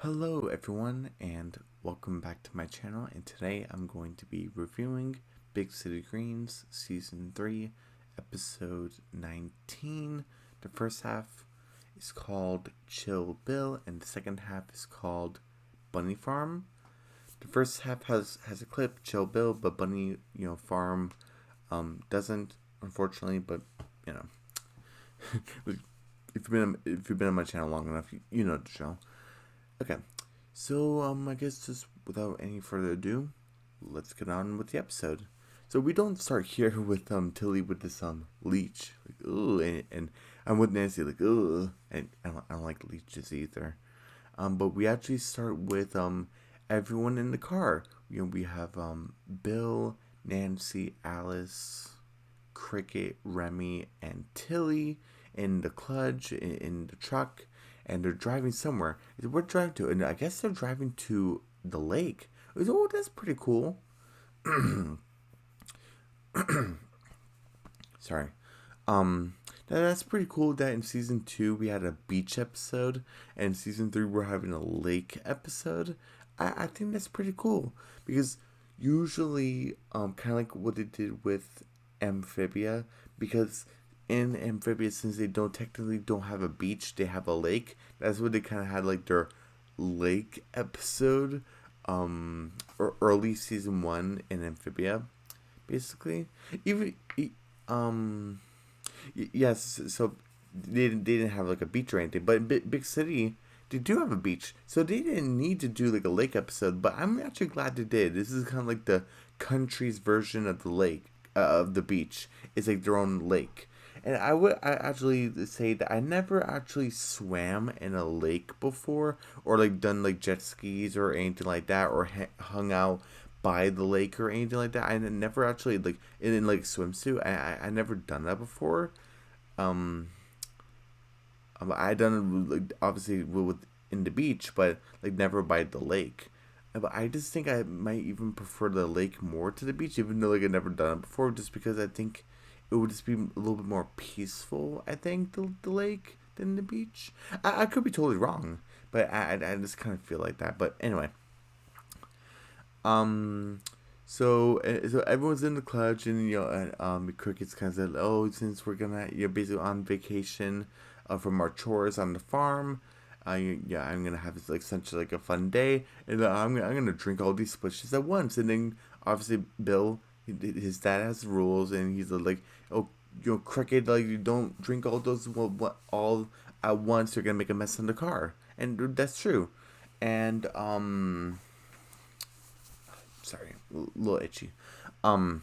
Hello everyone and welcome back to my channel, and today I'm going to be reviewing Big City Greens Season 3 Episode 19. The first half is called Chill Bill and the second half is called Bunny Farm. The first half has a clip, Chill Bill, but Bunny Farm doesn't, unfortunately, but you know if you've been on my channel long enough, you know the show. Okay, so I guess just without any further ado, let's get on with the episode. So we don't start here with Tilly with this leech, like ooh, and I'm with Nancy like ooh, and I don't like leeches either. But we actually start with everyone in the car. We have Bill, Nancy, Alice, Cricket, Remy, and Tilly in the clutch in the truck, and they're driving somewhere. We're driving to, and I guess they're driving to the lake. Oh, that's pretty cool. Sorry. That's pretty cool that in season 2 we had a beach episode, and in season 3 we're having a lake episode. I think that's pretty cool because usually, kind of like what they did with Amphibia, because in Amphibia, since they don't have a beach, they have a lake. That's what they kind of had like their lake episode, or early season 1 in Amphibia, basically. Even um yes, so they didn't have like a beach or anything, but in Big City they do have a beach, so they didn't need to do like a lake episode. But I'm actually glad they did. This is kind of like the country's version of the lake, of the beach. It's like their own lake. And I actually say that I never actually swam in a lake before, or like done like jet skis or anything like that, or hung out by the lake or anything like that. I never actually like in like swimsuit. I never done that before. Um, I done it like obviously with in the beach, but like never by the lake. But I just think I might even prefer the lake more to the beach, even though like I've never done it before, just because I think it would just be a little bit more peaceful. I think the lake than the beach. I could be totally wrong, but I just kind of feel like that. But anyway, um, so everyone's in the clutch, and the crickets kind of said, "Oh, since we're gonna you're basically on vacation, from our chores on the farm, yeah, I'm gonna have like such like a fun day, and I'm gonna drink all these splashes at once." And then obviously Bill, his dad has rules, and he's like, "Oh, cricket, like you don't drink all those all at once. You're gonna make a mess in the car," and that's true, and sorry, a little itchy. Um,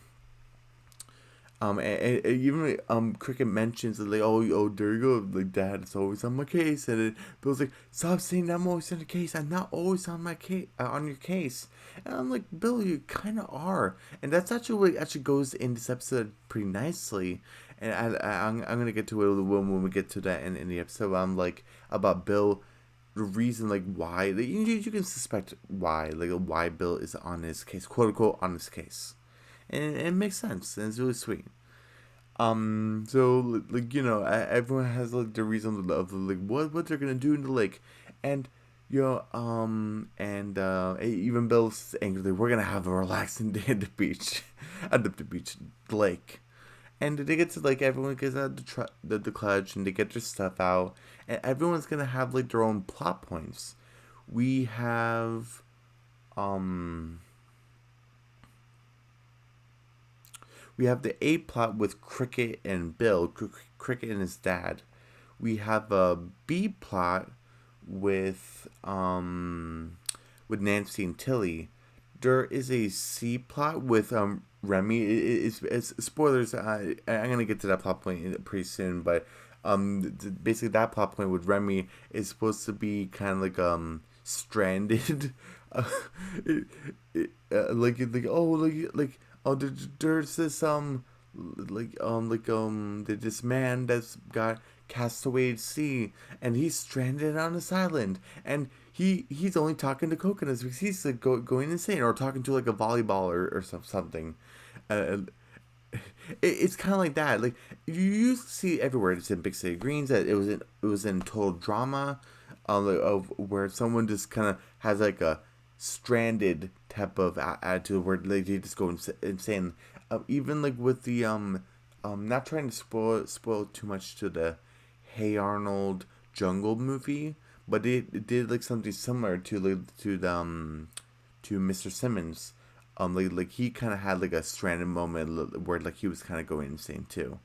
and even Cricket mentions that like, oh, there you go, like Dad is always on my case, and it Bill's like, stop saying I'm always on the case. I'm not always on my case, on your case. And I'm like, Bill, you kind of are, and that's actually what actually goes in this episode pretty nicely. And I'm gonna get to it when we get to that in the episode. I'm like about Bill, the reason like why like, you can suspect why Bill is on his case, quote unquote, on his case, and it makes sense and it's really sweet. So like everyone has like the reason of like what they're gonna do in the lake, and and even Bill's angry. We're gonna have a relaxing day at the beach, at the beach, the lake. And they get to like everyone gets out the clutch and they get their stuff out, and everyone's gonna have like their own plot points. We have um we have the A plot with Cricket and Bill, Cricket and his dad. We have a B plot with Nancy and Tilly. There is a C plot with Remy. It's spoilers. I'm gonna get to that plot point pretty soon, but basically that plot point with Remy is supposed to be kind of like stranded. uh, it, like oh like oh there's this this man that's got cast away at sea, and he's stranded on this island, and he's only talking to coconuts because he's like going insane, or talking to like a volleyball or something. uh, it's kind of like that. Like you used to see everywhere. It's in Big City Greens. That it was in Total Drama. of where someone just kind of has like a stranded type of attitude where like, they just go insane. Even like with the not trying to spoil too much to the Hey Arnold Jungle movie, but it did like something similar to the to Mr. Simmons. Like he kind of had like a stranded moment where like he was kind of going insane too.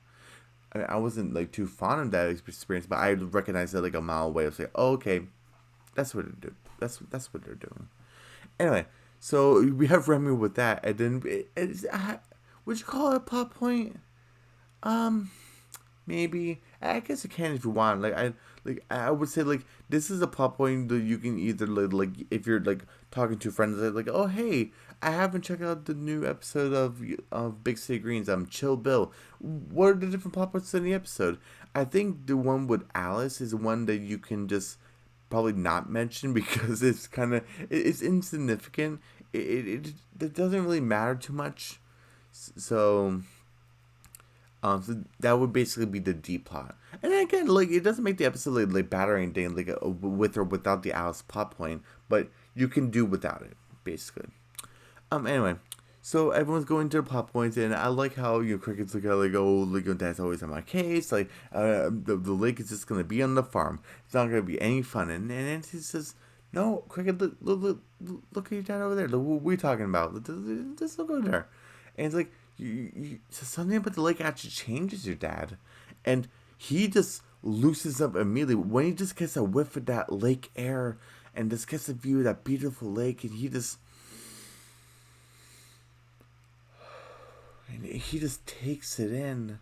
I wasn't like too fond of that experience, but I recognized it like a mile away. I was like, oh, okay, that's what they're doing. That's what they're doing. Anyway, so we have Remy with that, and then would you call it a plot point? Um, Maybe. I guess you can if you want. I would say like this is a plot point that you can either like if you're like talking to friends like oh hey I haven't checked out the new episode of Big City Greens Chill Bill. What are the different plot points in the episode? I think the one with Alice is one that you can just probably not mention because it's kind of it's insignificant. It doesn't really matter too much. So so that would basically be the D plot. And then again, like it doesn't make the episode like bad or anything, like with or without the Alice plot point, but you can do without it, basically. Anyway, so everyone's going to the plot points, and I like how crickets look at like oh, like that's always on my case. Like the lake is just gonna be on the farm. It's not gonna be any fun. And Nancy says, "No, cricket, look at your dad over there. Look what we're talking about. Just look over there." And it's like so something about the lake actually changes your dad, and he just loosens up immediately when he just gets a whiff of that lake air and just gets a view of that beautiful lake, and he just takes it in.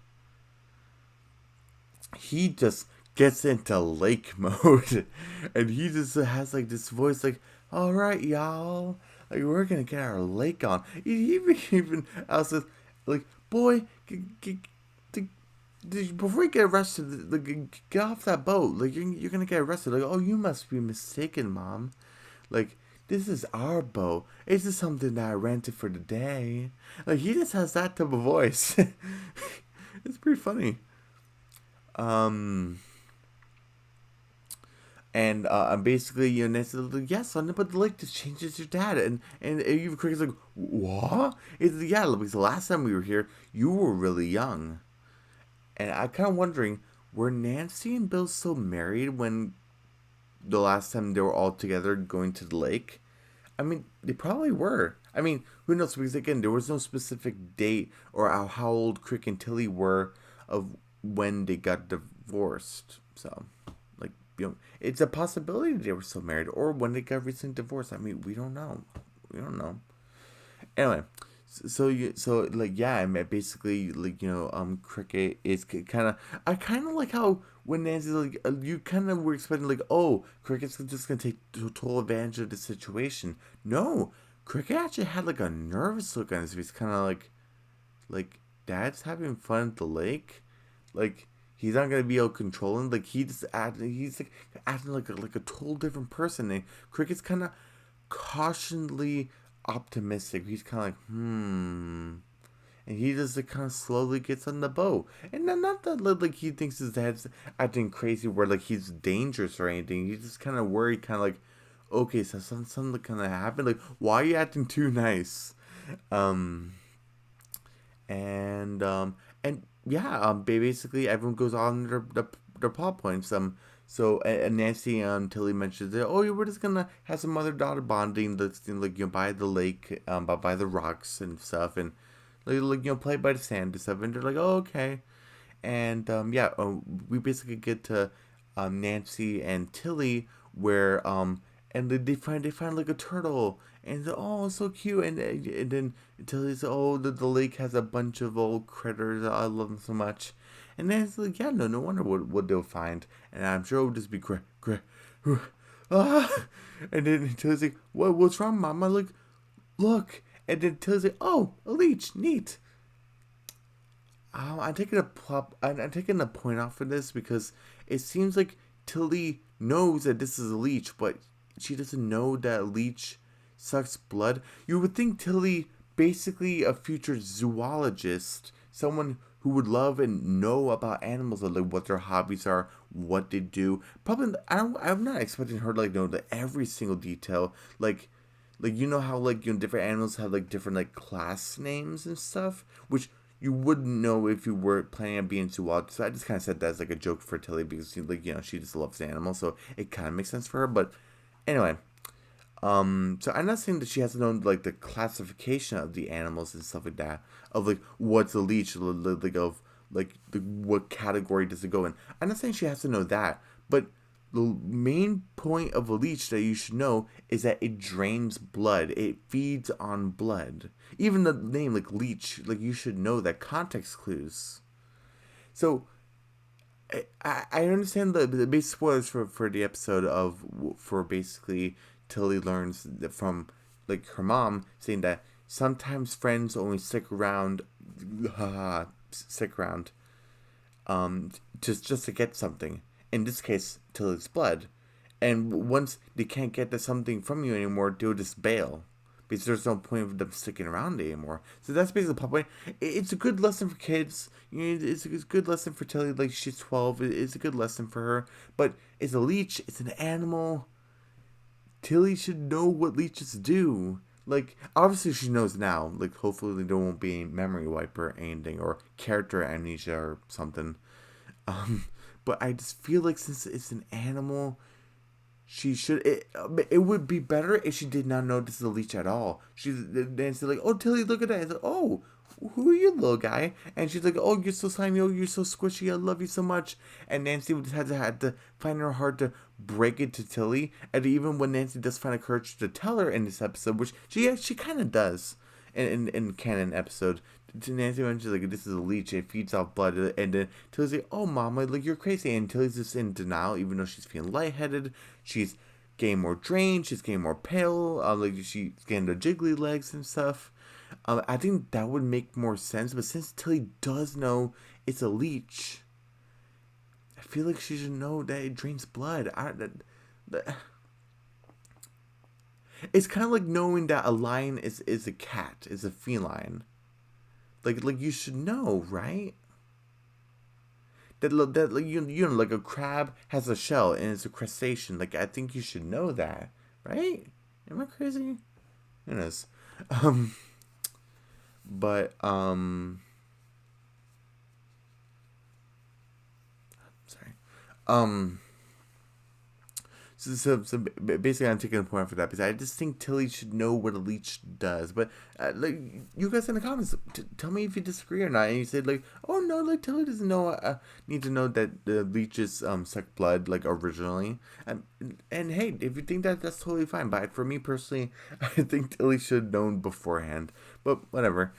He just gets into lake mode, and he just has like this voice like, "All right, y'all, like we're gonna get our lake on." He even says, like, "Boy, before you get arrested, like, get off that boat. Like you're gonna get arrested." Like, "Oh, you must be mistaken, Mom. Like." This is our boat. It's just something that I rented for the day. Like he just has that type of voice. It's pretty funny. Um, and basically, Nancy's like, yes, son, but the lake just changes your dad, and even Cricket's like, what? It's yeah, because the last time we were here, you were really young, and I kind of wondering, were Nancy and Bill still married when the last time they were all together going to the lake? I mean, they probably were. I mean, who knows? Because again, there was no specific date or how old Crick and Tilly were of when they got divorced. So, like, it's a possibility they were still married or when they got recently divorced. I mean, we don't know. We don't know. Anyway, so like yeah, I mean basically like Cricket is kind of I kind of like how when Nancy's like you kind of were expecting like oh Cricket's just gonna take total advantage of the situation. No, Cricket actually had like a nervous look on his face, kind of like Dad's having fun at the lake, like he's not gonna be able to control him. Like he's like acting like a total different person. And Cricket's kind of cautiously optimistic. He's kind of like, and he just like, kind of slowly gets on the boat. And then not that like he thinks his dad's acting crazy, where like he's dangerous or anything. He's just kind of worried, kind of like, okay, so something kind of happened. Like, why are you acting too nice? Um, and yeah, basically everyone goes on their plot points. So and Nancy and Tilly mentions that yeah, we're just gonna have some mother daughter bonding that's like by the lake, by the rocks and stuff, and like play by the sand and stuff. And they're like, oh okay, and yeah, we basically get to Nancy and Tilly where and they find like a turtle and oh it's so cute and then Tilly's oh the lake has a bunch of old critters I love them so much and then it's like yeah no wonder what they'll find and I'm sure it'll just be great ah and then Tilly's like what's wrong Mom? I'm like look and then Tilly's like oh a leech neat. I'm taking I'm taking a point off for this because it seems like Tilly knows that this is a leech, but she doesn't know that leech sucks blood. You would think Tilly, basically a future zoologist, someone who would love and know about animals, like what their hobbies are, what they do. Probably, I'm not expecting her to like know every single detail. Like you know how like different animals have like different like class names and stuff, which you wouldn't know if you were planning on being too wild. So I just kind of said that as like a joke for Tilly because like she just loves animals, so it kind of makes sense for her. But anyway, so I'm not saying that she has to know like the classification of the animals and stuff like that, of like what's a leech, like of like what category does it go in. I'm not saying she has to know that, but the main point of a leech that you should know is that it drains blood. It feeds on blood. Even the name like leech, like you should know that context clues. So I understand the basic spoilers for the episode of for basically Tilly learns that from like her mom saying that sometimes friends only stick around, stick around, just to get something. In this case, Tilly's blood, and once they can't get the something from you anymore, they'll just bail because there's no point of them sticking around anymore. So that's basically the point. It's a good lesson for kids. It's a good lesson for Tilly. Like she's 12, it's a good lesson for her. But it's a leech. It's an animal. Tilly should know what leeches do. Like obviously she knows now. Like hopefully there won't be a memory wipe or anything or character amnesia or something. Um, but I just feel like since it's an animal, she should. It would be better if she did not notice the leech at all. She's dancing like, "Oh, Tilly, look at that!" It's like, "Oh, who are you, little guy?" And she's like, "Oh, you're so slimy. Oh, you're so squishy. I love you so much." And Nancy would had to find her heart to break it to Tilly. And even when Nancy does find a courage to tell her in this episode, which she kind of does in canon episode, to Nancy when she's like, "This is a leech. It feeds off blood." And then Tilly's like, "Oh, Mama, like you're crazy." And Tilly's just in denial, even though she's feeling lightheaded. She's getting more drained. She's getting more pale. Like she's getting the jiggly legs and stuff. I think that would make more sense. But since Tilly does know it's a leech, I feel like she should know that it drains blood. It's kind of like knowing that a lion is a cat, is a feline. Like you should know, right? That like you know like a crab has a shell and it's a crustacean. Like I think you should know that, right? Am I crazy? Who knows? Um, but sorry. Um, so basically, I'm taking a point for that because I just think Tilly should know what a leech does. But like you guys in the comments, tell me if you disagree or not. And you said like, oh no, like Tilly doesn't know. Need to know that the leeches suck blood like originally. And hey, if you think that, that's totally fine. But for me personally, I think Tilly should have known beforehand. But whatever.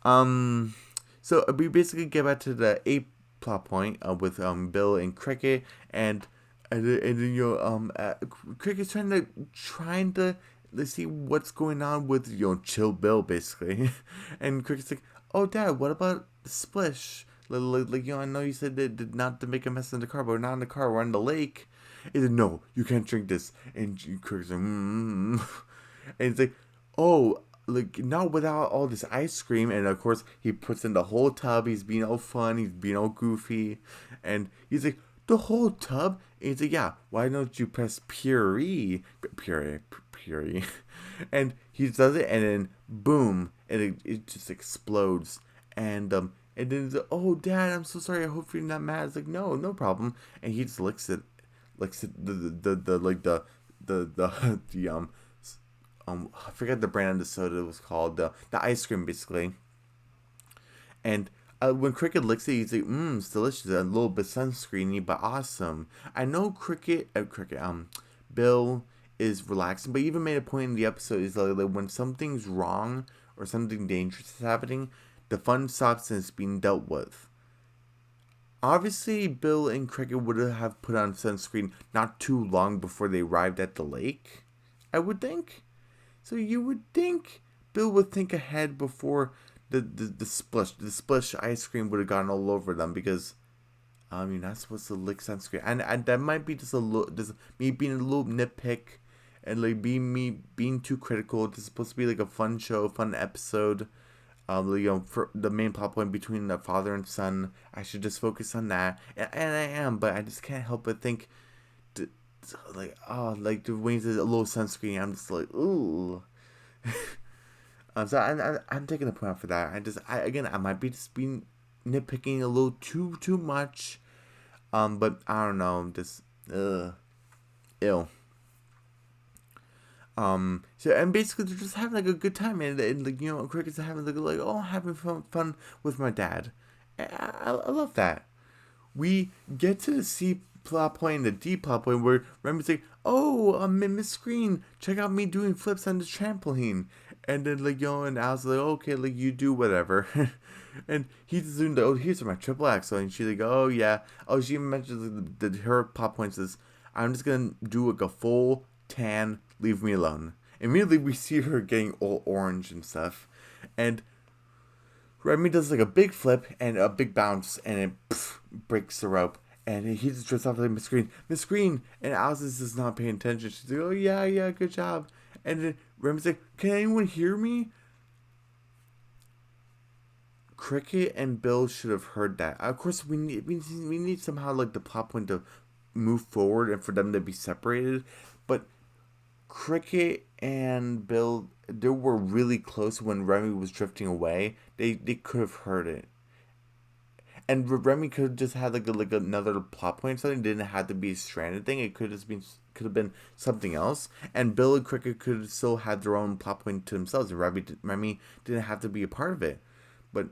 Um, so we basically get back to the eighth plot point with Bill and Cricket and then Cricket's trying to let's see what's going on with Chill Bill basically, and Cricket's like, oh Dad, what about Splish? Like I know you said that not to make a mess in the car, but we're not in the car, we're on the lake. He said, no, you can't drink this, and Cricket's like, and it's like, oh. Like not without all this ice cream, and of course he puts in the whole tub. He's being all fun, he's being all goofy, and he's like, the whole tub? And he's like, yeah, why don't you press puree, and he does it, and then boom, and it just explodes, and then he's like, oh Dad, I'm so sorry. I hope you're not mad. It's like, no problem, and he just licks it, the like the I forget the brand of the soda was called, the ice cream basically. And when Cricket licks it, he's like, it's delicious. A little bit sunscreeny, but awesome. I know Bill is relaxing, but he even made a point in the episode is like when something's wrong or something dangerous is happening, the fun stops and it's being dealt with. Obviously, Bill and Cricket would have put on sunscreen not too long before they arrived at the lake, I would think. So you would think Bill would think ahead before the splish ice cream would have gone all over them because you're not supposed to lick sunscreen, and that might be just me being a little nitpick and like me being too critical. This is supposed to be like a fun show, fun episode. For the main plot point between the father and son, I should just focus on that, and I am, but I just can't help but think, d- like the wings is a little sunscreen. I'm just like, ooh. So I'm taking a point out for that. Again, I might be just being nitpicking a little too much. But I don't know, just ill. So and basically they're just having like a good time, and like crickets are having like oh having fun with my dad. I love that. We get to the C plot point and the D plot point where Remy's like, oh, Miss Green, check out me doing flips on the trampoline. And then and Al's like, okay, like you do whatever. And he's zoomed, oh, here's my triple axel. And she's like, oh yeah. Oh, she mentions that her plot points is, I'm just gonna do like a full tan, leave me alone. Immediately we see her getting all orange and stuff. And Remy does like a big flip and a big bounce, and it breaks the rope. And he just drifts off like Miss Green, and Alice is just not paying attention. She's like, "Oh yeah, good job." And then Remy's like, "Can anyone hear me?" Cricket and Bill should have heard that. Of course, we need somehow like the plot point to move forward and for them to be separated, but Cricket and Bill, they were really close when Remy was drifting away. They could have heard it, and Remy could have just had like another plot point. Something, it didn't have to be a stranded thing. It could have been something else. And Bill and Cricket could have still had their own plot point to themselves. And Remy didn't have to be a part of it. But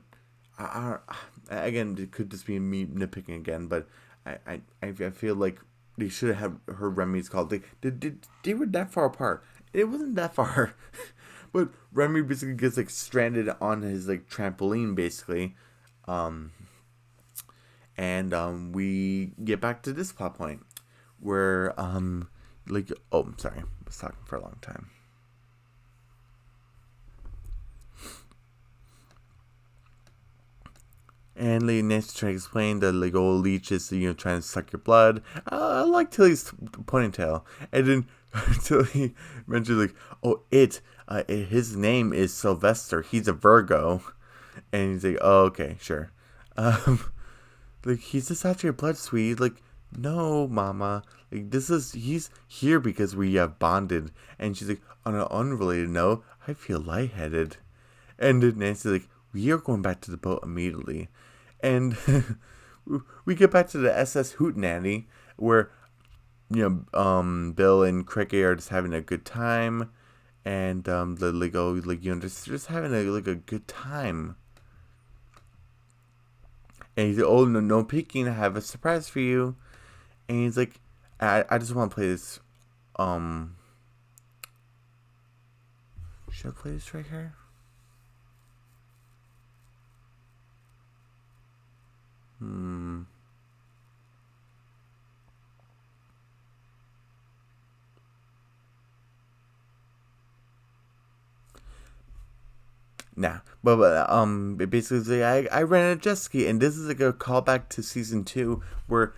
again, it could just be me nitpicking again. But I feel like they should have heard Remy's call. They were that far apart. It wasn't that far. But Remy basically gets like stranded on his like trampoline basically. Um, and we get back to this plot point where I'm sorry, I was talking for a long time. And like Nancy trying to explain that like old leech is trying to suck your blood. I like Tilly's ponytail, and then Tilly mentioned like, oh his name is Sylvester. He's a Virgo, and he's like, oh okay, sure. Um, like he's just after your blood, sweetie. Like no, mama. Like he's here because we have bonded. And she's like, on an unrelated note, I feel lightheaded. And then Nancy's like, we are going back to the boat immediately. And we get back to the SS Hootenanny, where Bill and Cricket are just having a good time, and just having a good time. And he's like, oh no peeking, I have a surprise for you. And he's like, I just want to play this. Should I play this right here? Nah, but basically, I ran a jet ski, and this is like a callback to season 2, where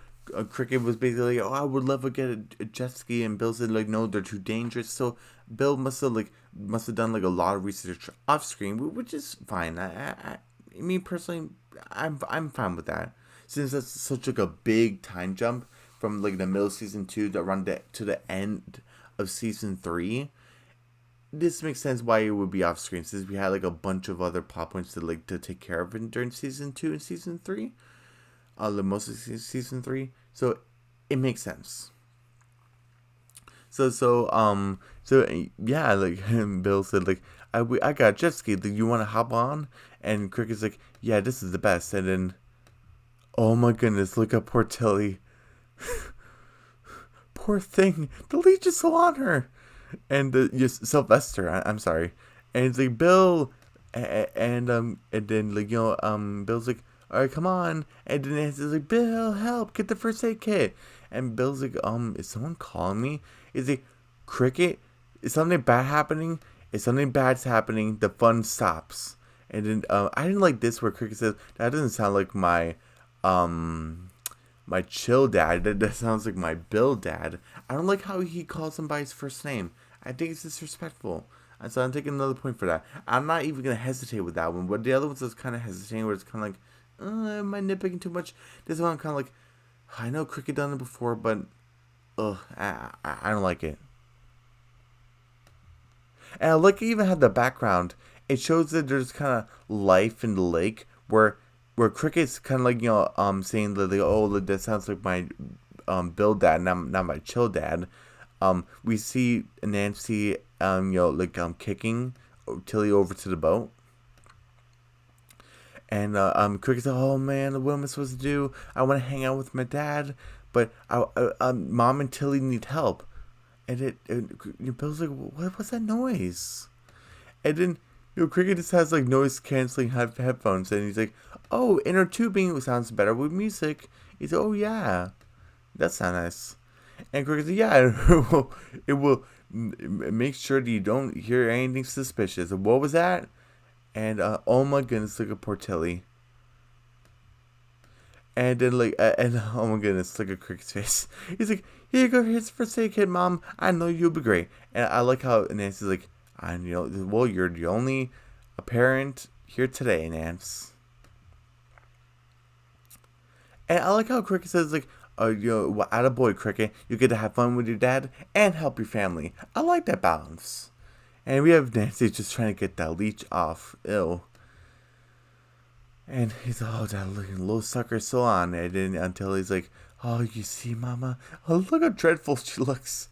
Cricket was basically, oh, I would love to get a jet ski, and Bill said like, no, they're too dangerous. So Bill must have done like a lot of research off screen, which is fine. Me personally, I'm fine with that, since that's such like a big time jump from like the middle of season 2 to the end of season 3. This makes sense why it would be off screen, since we had like a bunch of other plot points to take care of during season 2 and season 3, the most of season 3. So it makes sense. So yeah, like Bill said like, I got a jet ski. Do you want to hop on? And Cricket's like, yeah, this is the best. And then, oh my goodness, look at poor Tilly. Poor thing, the leech is still on her. And Sylvester, I'm sorry, and it's like Bill, and then Bill's like, all right, come on, and then it's like, Bill, help, get the first aid kit, and Bill's like, is someone calling me? Is it Cricket? Is something bad happening? If something bad's happening, the fun stops. And then I didn't like this where Cricket says, that doesn't sound like my chill dad. That sounds like my Bill dad. I don't like how he calls him by his first name. I think it's disrespectful. And so I'm taking another point for that. I'm not even gonna hesitate with that one. But the other ones I was kind of hesitating, where it's kind of like, am I nitpicking too much? This one I'm kind of like, I know Cricket done it before, but I don't like it. And I like it even had the background. It shows that there's kind of life in the lake where Cricket's kind of like saying that that sounds like my Bill dad, not my chill dad. We see Nancy kicking Tilly over to the boat. And Cricket's like, oh man, what am I supposed to do? I want to hang out with my dad, but Mom and Tilly need help. And Bill's like, what's that noise? And then Cricket just has like noise canceling headphones, and he's like, oh, inner tubing sounds better with music. He's like, oh yeah, that sounds nice. And Cricket's like, yeah, it will make sure that you don't hear anything suspicious. And what was that? And oh my goodness, look at poor Tilly. And then oh my goodness, look at Cricket's face. He's like, here you go, here's the first aid kit, Mom. I know you'll be great. And I like how Nancy's like, well, you're the only parent here today, Nance. And I like how Cricket says like, attaboy, Cricket. You get to have fun with your dad and help your family. I like that balance. And we have Nancy just trying to get that leech off. Ew. And he's like, oh, that little sucker's so on. And then until he's like, oh, you see, Mama? Oh, look how dreadful she looks.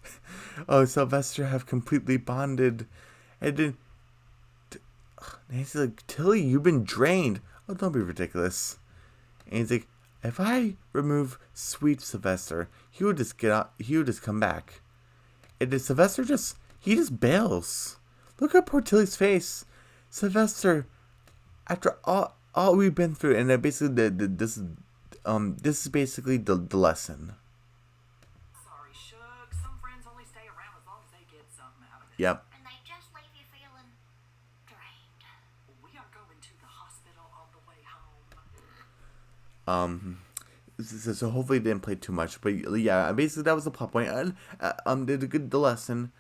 Oh, Sylvester have completely bonded. And then Nancy's like, Tilly, you've been drained. Oh, don't be ridiculous. And he's like, if I remove sweet Sylvester, he would just get out. He would just come back. And then Sylvester just bails. Look at poor Tilly's face. Sylvester, after all we've been through, and basically this is basically the lesson. Sorry, Shug. Some friends only stay around as long as they get something out of it. Yep. And they just leave you feeling drained. We are going to the hospital on the way home. So hopefully it didn't play too much, but yeah, basically that was the plot point. Did a good the lesson.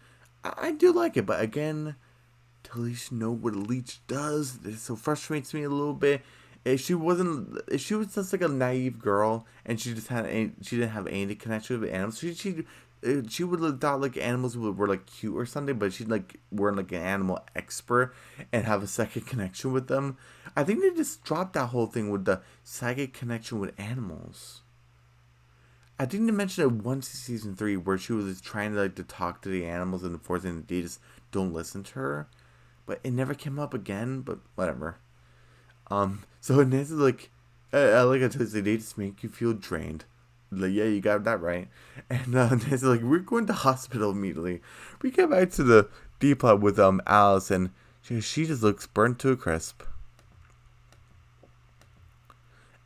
I do like it, but again, to at least know what a leech does, it so frustrates me a little bit. If she was just like a naive girl, and she didn't have any connection with animals, she would have thought like animals were like cute or something, but she'd like weren't like an animal expert and have a psychic connection with them. I think they just dropped that whole thing with the psychic connection with animals. I think they mentioned it once in season 3 where she was trying to talk to the animals in the forest and they just don't listen to her. But it never came up again, but whatever. So Nancy's like, I like how they just make you feel drained. Like, yeah, you got that right. And Nancy's like, we're going to hospital immediately. We get back to the D plot with Alice, and she just looks burnt to a crisp.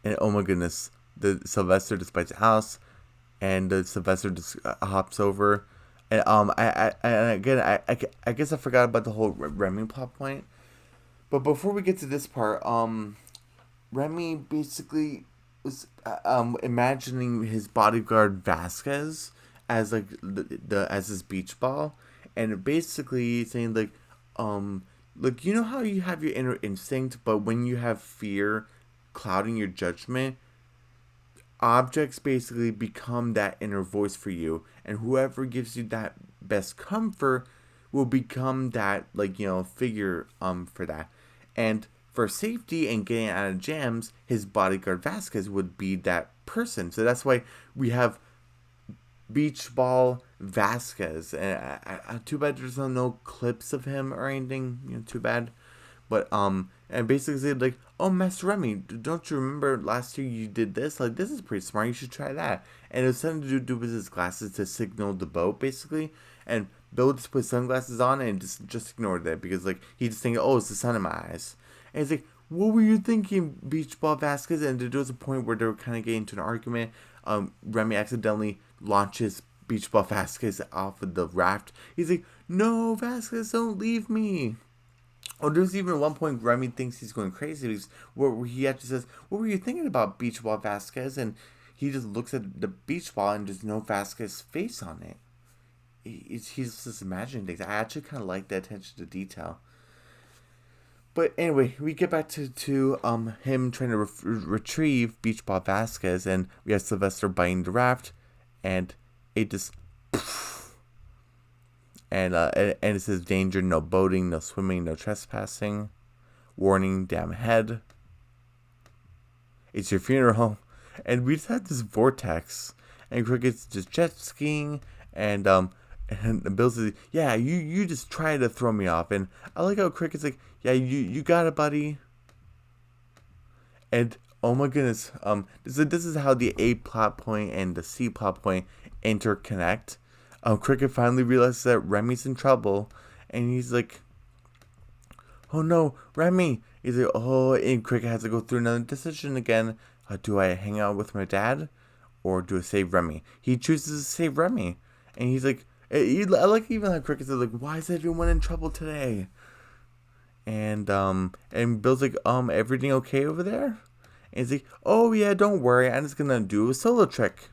And oh my goodness, the Sylvester despites Alice, and Sylvester just hops over. And I guess I forgot about the whole Remy plot point. But before we get to this part, Remy basically was imagining his bodyguard Vasquez as like as his beach ball, and basically saying like, look, you know how you have your inner instinct, but when you have fear clouding your judgment, objects basically become that inner voice for you, and whoever gives you that best comfort will become that figure for that. And for safety and getting out of jams, his bodyguard Vasquez would be that person. So that's why we have Beach Ball Vasquez. And too bad there's no clips of him or anything. Too bad. But and basically said like, oh, Master Remy, don't you remember last year you did this? Like, this is pretty smart. You should try that. And it was something to do with his glasses to signal the boat, basically. And Bill just put sunglasses on and just ignored that because like he just thinking, oh, it's the sun in my eyes. And he's like, what were you thinking, Beach Ball Vasquez? And there was a point where they were kind of getting into an argument. Remy accidentally launches Beach Ball Vasquez off of the raft. He's like, no, Vasquez, don't leave me. Oh, there's even one point Remy thinks he's going crazy because where he actually says, what were you thinking about, Beach Ball Vasquez? And he just looks at the beach ball and there's no Vasquez face on it. he's just imagining things. I actually kind of like the attention to detail. But anyway, we get back to him trying to retrieve Beach Ball Vasquez, and we have Sylvester biting the raft, and it just and it says danger, no boating, no swimming, no trespassing, warning, damn head. It's your funeral, and we just had this vortex, and Cricket's just jet skiing, and Bill says, yeah, you just try to throw me off. And I like how Cricket's like, yeah, you got it, buddy. And oh my goodness, this is how the A plot point and the C plot point interconnect. Cricket finally realizes that Remy's in trouble, and he's like, oh no, Remy. He's like, oh, and Cricket has to go through another decision again. Do I hang out with my dad, or do I save Remy? He chooses to save Remy, and he's like, I like even how Cricket says like, why is everyone in trouble today? And Bill's like, everything okay over there? And he's like, oh yeah, don't worry, I'm just gonna do a solo trick.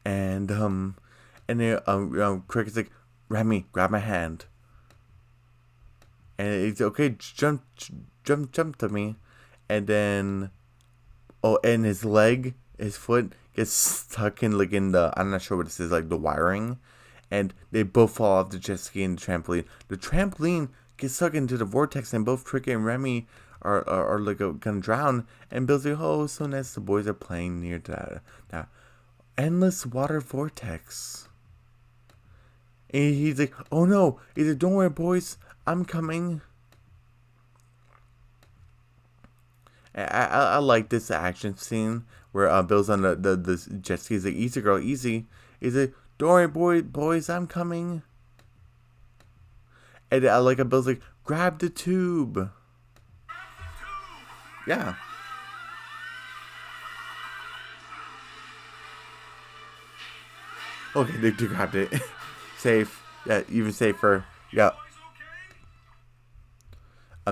And then Cricket's like, Remy, grab my hand. And it's okay, jump to me. And then, and his foot gets stuck in the, I'm not sure what this is, like the wiring. And they both fall off the jet ski and the trampoline. The trampoline gets stuck into the vortex, and both Cricket and Remy are like gonna drown. And Bill's like, oh, so nice, the boys are playing near that endless water vortex. And he's like, oh no. He's like, don't worry, boys, I'm coming. I like this action scene where Bill's on the jet ski. He's like, easy girl, easy. He's like, don't worry, boys, I'm coming. And I like how Bill's like, grab the tube. Yeah. Okay, they grabbed it. Safe. Yeah, even safer. Yeah.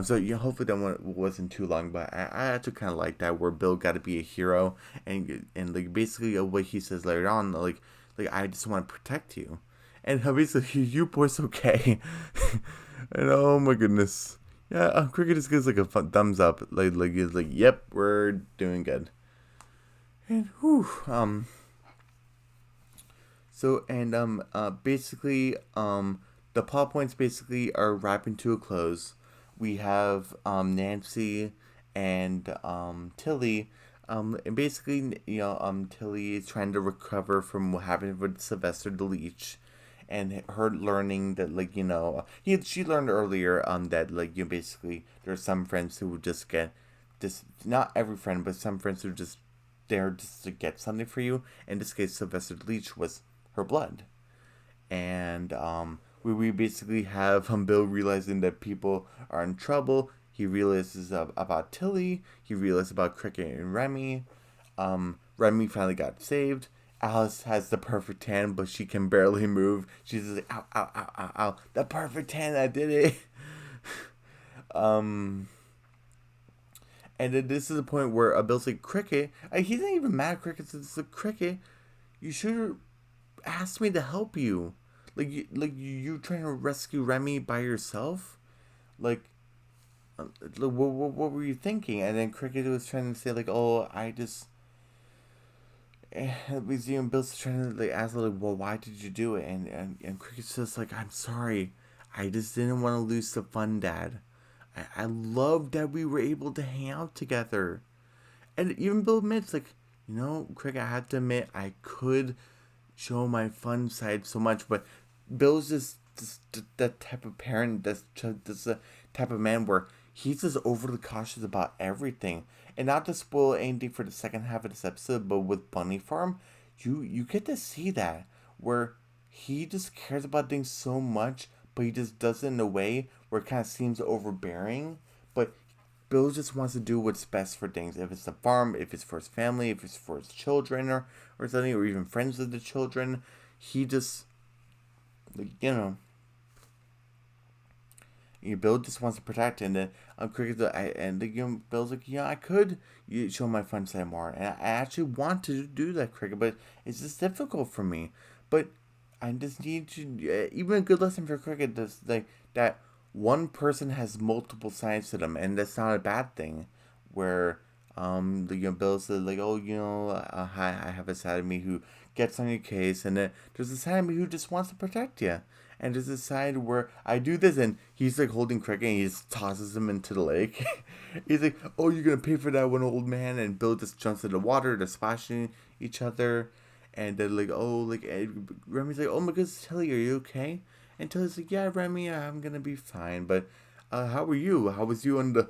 So yeah, hopefully that one wasn't too long, but I actually kind of like that where Bill got to be a hero, and like basically what he says later on, like I just want to protect you, and basically you boys okay, and oh my goodness, yeah, Cricket just gives like a thumbs up, like he's like, yep, we're doing good, and whew, so and basically the plot points basically are wrapping to a close. We have Nancy and Tilly. And basically, Tilly is trying to recover from what happened with Sylvester the Leech, and her learning that, like, she learned earlier that, like, basically there's some friends who would just get this, not every friend, but some friends who just there just to get something for you. In this case, Sylvester the Leech was her blood, and we basically have Bill realizing that people are in trouble. He realizes about Tilly. He realizes about Cricket and Remy. Remy finally got saved. Alice has the perfect tan, but she can barely move. She's just like, ow, ow, ow, ow, ow. The perfect tan, I did it. And then this is the point where Bill's like, Cricket. He's not even mad at Cricket. It's like, Cricket, you should have asked me to help you. You trying to rescue Remy by yourself? What were you thinking? And then Cricket was trying to say, like, oh, I just... Bill's trying to, like, ask, like, well, why did you do it? And Cricket's just like, I'm sorry. I just didn't want to lose the fun, Dad. I love that we were able to hang out together. And even Bill admits, like, Cricket, I have to admit, I could show my fun side so much, but Bill's just that type of parent, that's the type of man where he's just overly cautious about everything. And not to spoil anything for the second half of this episode, but with Bunny Farm, you get to see that where he just cares about things so much, but he just does it in a way where it kind of seems overbearing. But Bill just wants to do what's best for things. If it's the farm, if it's for his family, if it's for his children or something, or even friends with the children, he just, Bill just wants to protect, and then Bill's like, I could show my fun side more, and I actually want to do that, Cricket, but it's just difficult for me. But I just need to even a good lesson for cricket is like that one person has multiple sides to them, and that's not a bad thing. Where Bill says like, oh, hi, I have a side of me who gets on your case, and then there's a side of me who just wants to protect you. And there's a side where I do this, and he's like holding cricket, and he just tosses him into the lake. He's like, "Oh, you're gonna pay for that one, old man." And Bill just jumps in the water, they're splashing each other, and they're like, "Oh, like," Remy's like, "Oh my goodness, Tilly, are you okay?" And Tilly's like, "Yeah, Remy, I'm gonna be fine." But how were you? How was you on the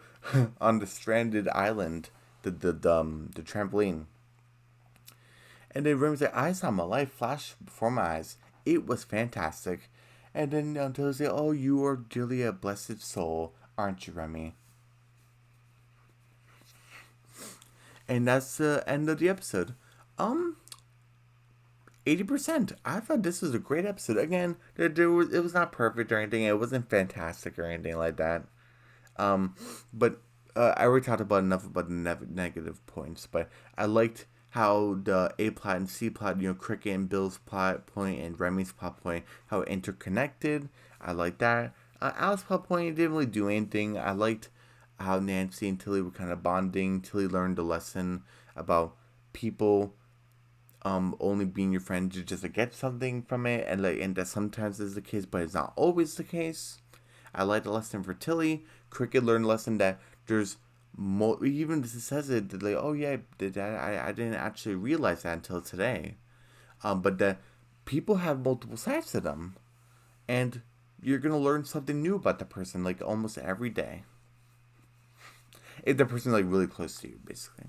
on the stranded island, the trampoline? And then Remy's like, I saw my life flash before my eyes. It was fantastic. And then until they say, oh, you are dearly a blessed soul, aren't you, Remy? And that's the end of the episode. Um, 80%. I thought this was a great episode. Again, it was not perfect or anything. It wasn't fantastic or anything like that. But I already talked about enough about the negative points. But I liked how the A plot and C plot, Cricket and Bill's plot point and Remy's plot point, how interconnected. I like that. Al's plot point didn't really do anything. I liked how Nancy and Tilly were kind of bonding. Tilly learned a lesson about people only being your friend just to get something from it, and that sometimes is the case, but it's not always the case. I like the lesson for Tilly. Cricket learned a lesson that there's more. Even this says it like, oh yeah, I didn't actually realize that until today. But that people have multiple sides to them, and you're gonna learn something new about the person like almost every day. If the person like really close to you, basically.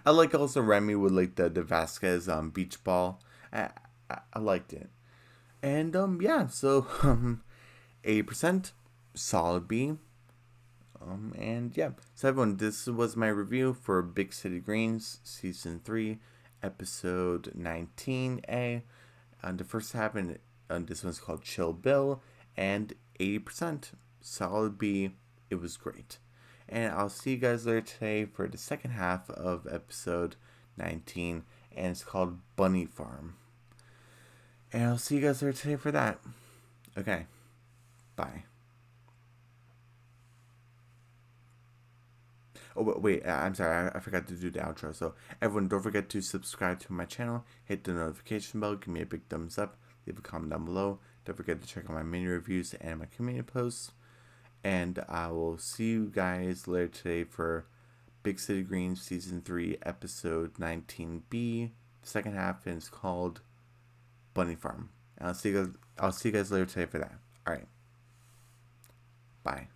I like also Remy with like the Vasquez beach ball. I liked it. And yeah, so 80% solid B. And yeah, so everyone, this was my review for Big City Greens season 3, episode 19A. The first half, and this one's called Chill Bill, and 80% solid B. It was great. And I'll see you guys later today for the second half of episode 19, and it's called Bunny Farm. And I'll see you guys later today for that. Okay, bye. Oh, wait, I'm sorry, I forgot to do the outro. So, everyone, don't forget to subscribe to my channel, hit the notification bell, give me a big thumbs up, leave a comment down below. Don't forget to check out my mini reviews and my community posts. And I will see you guys later today for Big City Greens Season 3, Episode 19B. The second half is called Bunny Farm. And I'll see you guys later today for that. Alright. Bye.